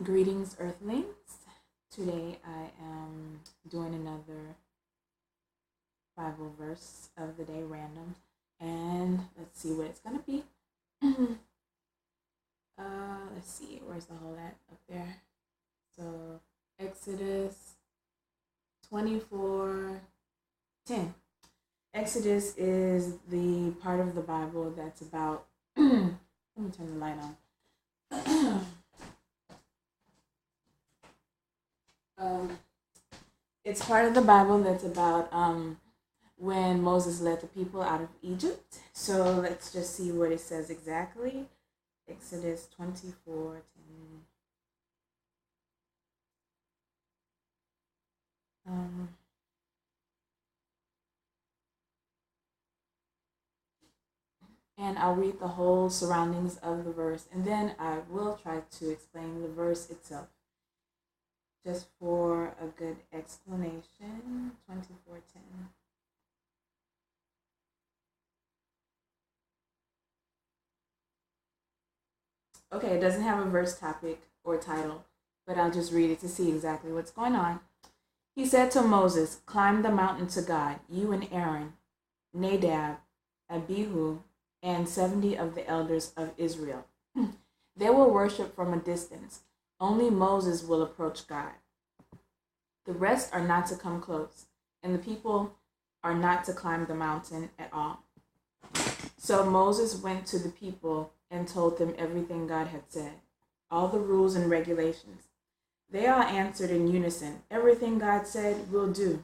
Greetings, Earthlings. Today I am doing another Bible verse of the day random, and let's see what it's gonna be. Let's see, where's the whole at up there? So Exodus 24:10. Exodus is the part of the Bible that's about. Let me turn the light on. um, it's part of the Bible that's about when Moses led the people out of Egypt. So let's just see what it says exactly. Exodus 24:10. Um, and I'll read the whole surroundings of the verse, and then I will try to explain the verse itself. Just for a good explanation, 24:10. Okay, it doesn't have a verse topic or title, but I'll just read it to see exactly what's going on. He said to Moses, "Climb the mountain to God, you and Aaron, Nadab, Abihu, and 70 of the elders of Israel. They will worship from a distance. Only Moses will approach God. The rest are not to come close, and the people are not to climb the mountain at all." So Moses went to the people and told them everything God had said, all the rules and regulations. They all answered in unison, "Everything God said, we'll do."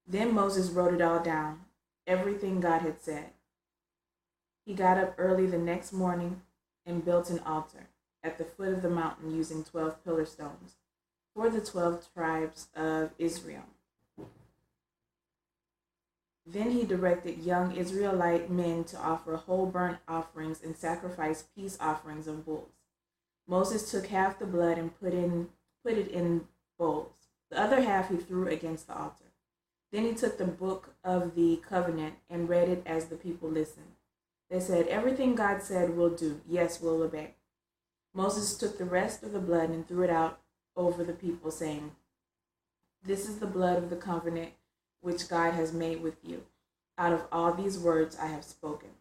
Then Moses wrote it all down, everything God had said. He got up early the next morning and built an altar at the foot of the mountain using 12 pillar stones for the 12 tribes of Israel. Then he directed young Israelite men to offer whole burnt offerings and sacrifice peace offerings of bulls. Moses took half the blood and put it in bowls. The other half he threw against the altar. Then he took the book of the covenant and read it as the people listened. They said, "Everything God said we'll do. Yes, we'll obey." Moses took the rest of the blood and threw it out over the people, saying, "This is the blood of the covenant which God has made with you. Out of all these words I have spoken."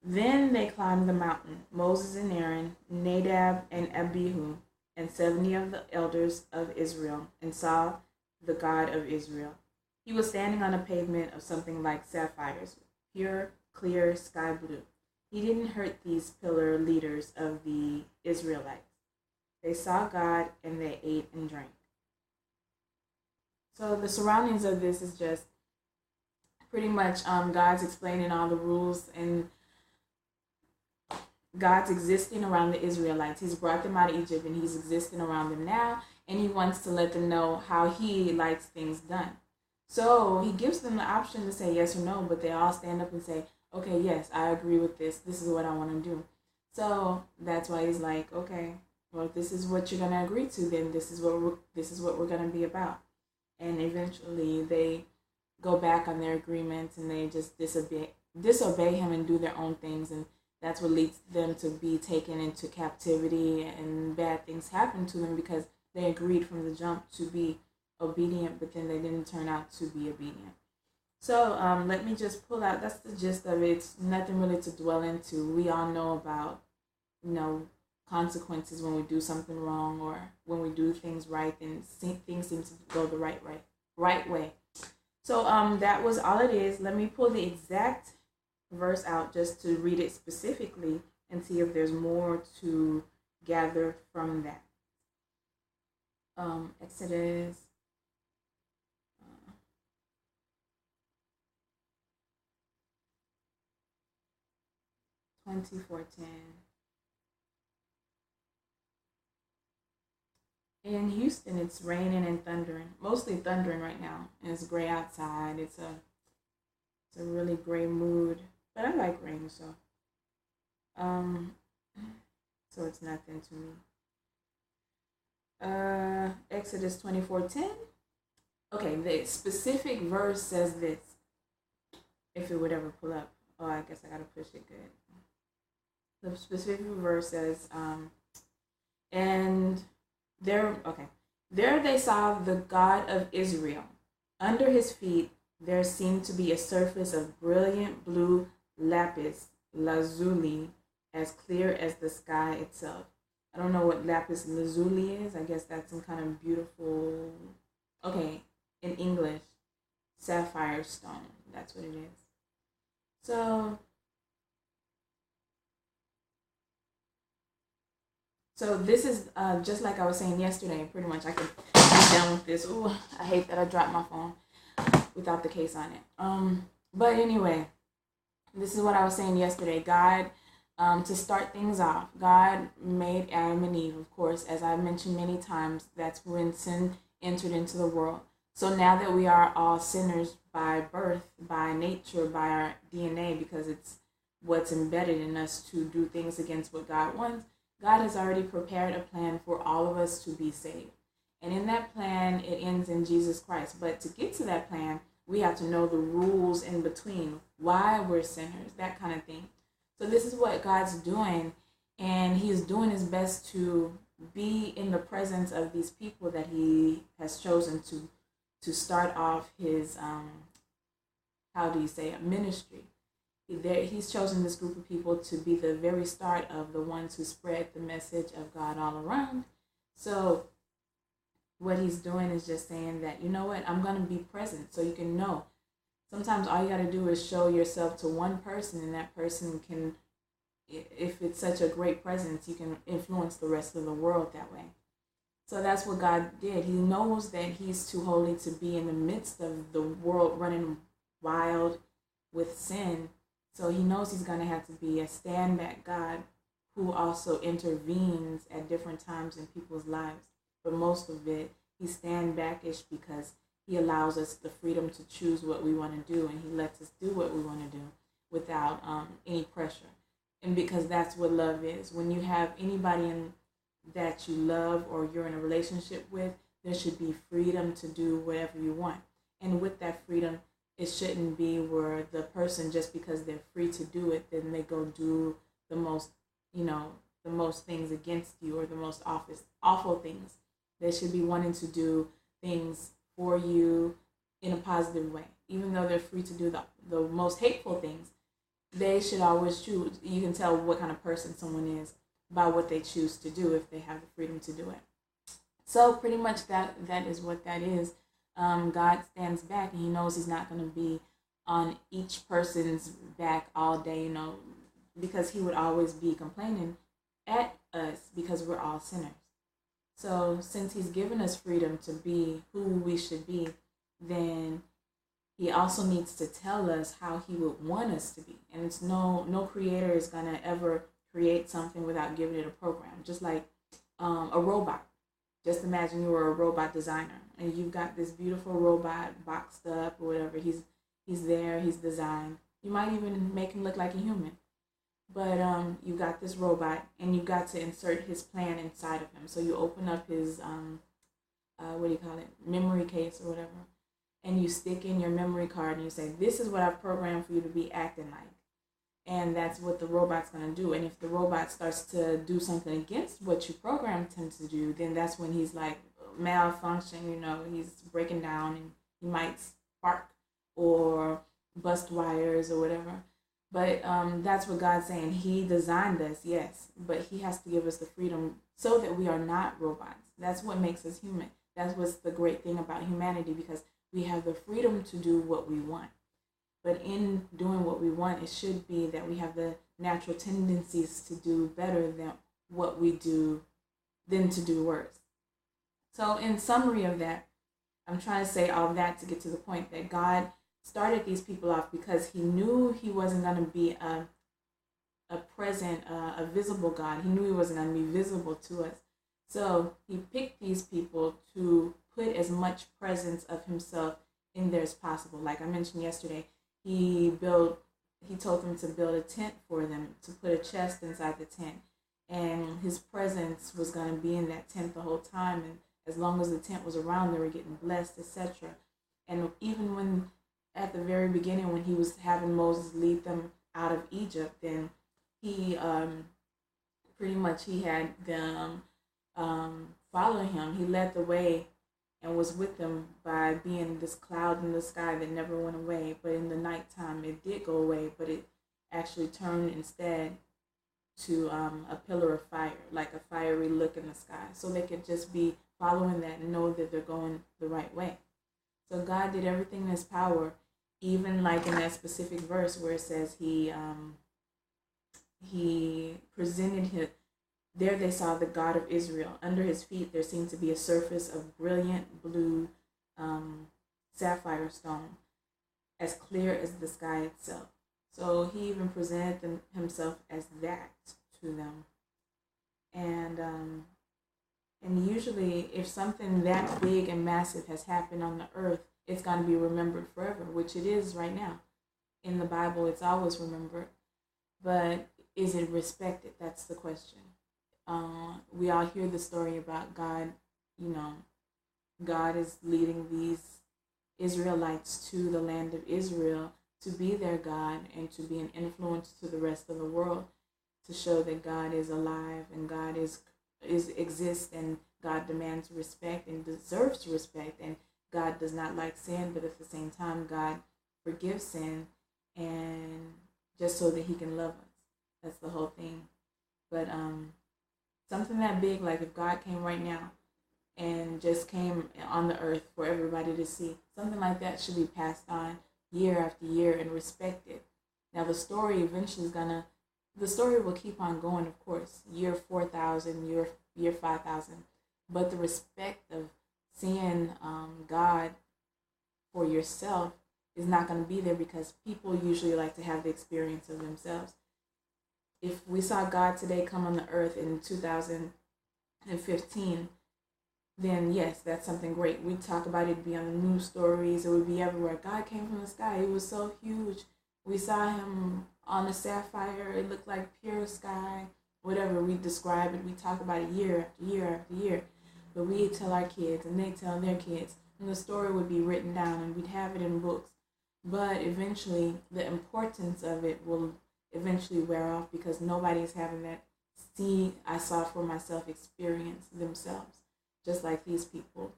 Then they climbed the mountain, Moses and Aaron, Nadab and Abihu, and 70 of the elders of Israel, and saw the God of Israel. He was standing on a pavement of something like sapphires, pure, clear sky blue. He didn't hurt these pillar leaders of the Israelites. They saw God and they ate and drank. So the surroundings of this is just pretty much God's explaining all the rules and God's existing around the Israelites. He's brought them out of Egypt and he's existing around them now, and he wants to let them know how he likes things done. So he gives them the option to say yes or no, but they all stand up and say, "Okay, yes, I agree with this. This is what I want to do." So that's why he's like, "Okay, well, if this is what you're gonna agree to, then this is what we're gonna be about." And eventually, they go back on their agreements and they just disobey him and do their own things, and that's what leads them to be taken into captivity, and bad things happen to them because they agreed from the jump to be obedient, but then they didn't turn out to be obedient. So let me just pull out. That's the gist of it. It's nothing really to dwell into. We all know about, you know, consequences when we do something wrong, or when we do things right, then things seem to go the right way. So that was all it is. Let me pull the exact verse out just to read it specifically and see if there's more to gather from that. Exodus 24:10. In Houston, it's raining and thundering, mostly thundering right now, and it's gray outside. It's a really gray mood, but I like rain, um, so it's nothing to me. Exodus 24:10. Okay, the specific verse says this. If it would ever pull up, oh, I guess I gotta push it good. The specific verse says, And there they saw the God of Israel. Under his feet there seemed to be a surface of brilliant blue lapis lazuli, as clear as the sky itself. I don't know what lapis lazuli is. I guess that's some kind of beautiful, okay, in English, sapphire stone. That's what it is. So, so this is just like I was saying yesterday. Pretty much, I can get down with this. Ooh, I hate that I dropped my phone without the case on it. But anyway, this is what I was saying yesterday. God, to start things off, God made Adam and Eve, of course, as I mentioned many times. That's when sin entered into the world. So now that we are all sinners by birth, by nature, by our DNA, because it's what's embedded in us to do things against what God wants, God has already prepared a plan for all of us to be saved. And in that plan, it ends in Jesus Christ. But to get to that plan, we have to know the rules in between, why we're sinners, that kind of thing. So this is what God's doing, and he's doing his best to be in the presence of these people that he has chosen to start off his, how do you say it, ministry. He's chosen this group of people to be the very start of the ones who spread the message of God all around. So what he's doing is just saying that, you know what, I'm going to be present so you can know. Sometimes all you got to do is show yourself to one person, and that person can, if it's such a great presence, you can influence the rest of the world that way. So that's what God did. He knows that he's too holy to be in the midst of the world running wild with sin. So he knows he's going to have to be a stand back God who also intervenes at different times in people's lives. But most of it, he's stand backish because he allows us the freedom to choose what we want to do, and he lets us do what we want to do without any pressure. And because that's what love is. When you have anybody that you love or you're in a relationship with, there should be freedom to do whatever you want. And with that freedom, it shouldn't be where the person, just because they're free to do it, then they go do the most, the most things against you, or the most awful things. They should be wanting to do things for you in a positive way. Even though they're free to do the most hateful things, they should always choose. You can tell what kind of person someone is by what they choose to do if they have the freedom to do it. So pretty much that is what that is. God stands back, and he knows he's not going to be on each person's back all day, because he would always be complaining at us because we're all sinners. So since he's given us freedom to be who we should be, then he also needs to tell us how he would want us to be. And it's no creator is going to ever create something without giving it a program. Just like a robot. Just imagine you were a robot designer and you've got this beautiful robot boxed up or whatever. He's there, he's designed. You might even make him look like a human. But you got this robot, and you got to insert his plan inside of him. So you open up his memory case or whatever, and you stick in your memory card, and you say, "This is what I've programmed for you to be acting like," and that's what the robot's gonna do. And if the robot starts to do something against what you programmed him to do, then that's when he's like malfunction. He's breaking down, and he might spark or bust wires or whatever. But that's what God's saying. He designed us, yes, but he has to give us the freedom so that we are not robots. That's what makes us human. That's what's the great thing about humanity, because we have the freedom to do what we want. But in doing what we want, it should be that we have the natural tendencies to do better than what we do, than to do worse. So in summary of that, I'm trying to say all that to get to the point that God started these people off because he knew he wasn't going to be a visible God. He knew he wasn't going to be visible to us. So he picked these people to put as much presence of himself in there as possible. Like I mentioned yesterday, he told them to build a tent for them, to put a chest inside the tent. And his presence was going to be in that tent the whole time. And as long as the tent was around, they were getting blessed, etc. And even when at the very beginning, when he was having Moses lead them out of Egypt, then he pretty much he had them follow him. He led the way and was with them by being this cloud in the sky that never went away. But in the nighttime, it did go away, but it actually turned instead to a pillar of fire, like a fiery look in the sky. So they could just be following that and know that they're going the right way. So God did everything in his power, even like in that specific verse where it says he presented him. There they saw the God of Israel. Under his feet there seemed to be a surface of brilliant blue sapphire stone, as clear as the sky itself. So he even presented himself as that to them. And usually if something that big and massive has happened on the earth, it's going to be remembered forever, which it is right now. In the Bible, it's always remembered. But is it respected? That's the question. We all hear the story about God, God is leading these Israelites to the land of Israel to be their God and to be an influence to the rest of the world, to show that God is alive and God exists, and God demands respect and deserves respect, and God does not like sin, but at the same time God forgives sin, and just so that he can love us. That's the whole thing. But something that big, like if God came right now and just came on the earth for everybody to see, something like that should be passed on year after year and respected. Now the story eventually the story will keep on going, of course, year 4,000, year 5,000, but the respect of seeing God for yourself is not going to be there, because people usually like to have the experience of themselves. If we saw God today come on the earth in 2015, then yes, that's something great. We'd talk about it, be on the news stories, it would be everywhere. God came from the sky. It was so huge. We saw him on a sapphire. It looked like pure sky. Whatever, we describe it. We talk about it year after year after year. But we tell our kids, and they tell their kids, and the story would be written down, and we'd have it in books. But eventually, the importance of it will eventually wear off, because nobody's having that see, I saw for myself experience themselves, just like these people,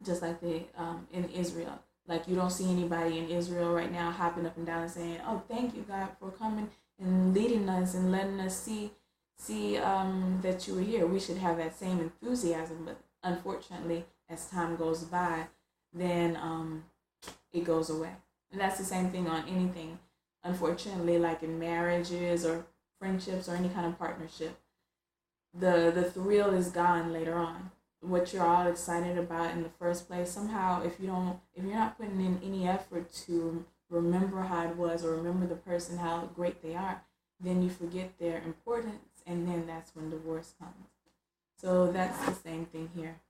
just like they in Israel. Like, you don't see anybody in Israel right now hopping up and down and saying, "Oh, thank you, God, for coming and leading us and letting us see that you were here." We should have that same enthusiasm, but unfortunately, as time goes by, then it goes away. And that's the same thing on anything. Unfortunately, like in marriages or friendships or any kind of partnership, the thrill is gone later on. What you're all excited about in the first place, somehow, if you're not putting in any effort to remember how it was, or remember the person, how great they are, then you forget their importance, and then that's when divorce comes. So that's the same thing here.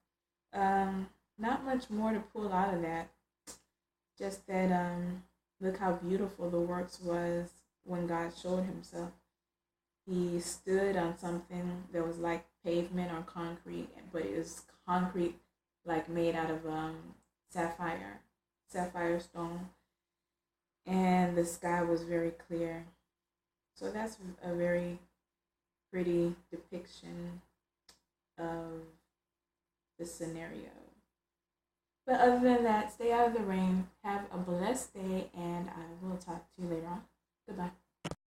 Not much more to pull out of that. Just that look how beautiful the works was when God showed himself. He stood on something that was like pavement or concrete, but it was concrete, like made out of sapphire stone, and the sky was very clear. So that's a very pretty depiction of the scenario. But other than that, stay out of the rain. Have a blessed day, and I will talk to you later on. Goodbye.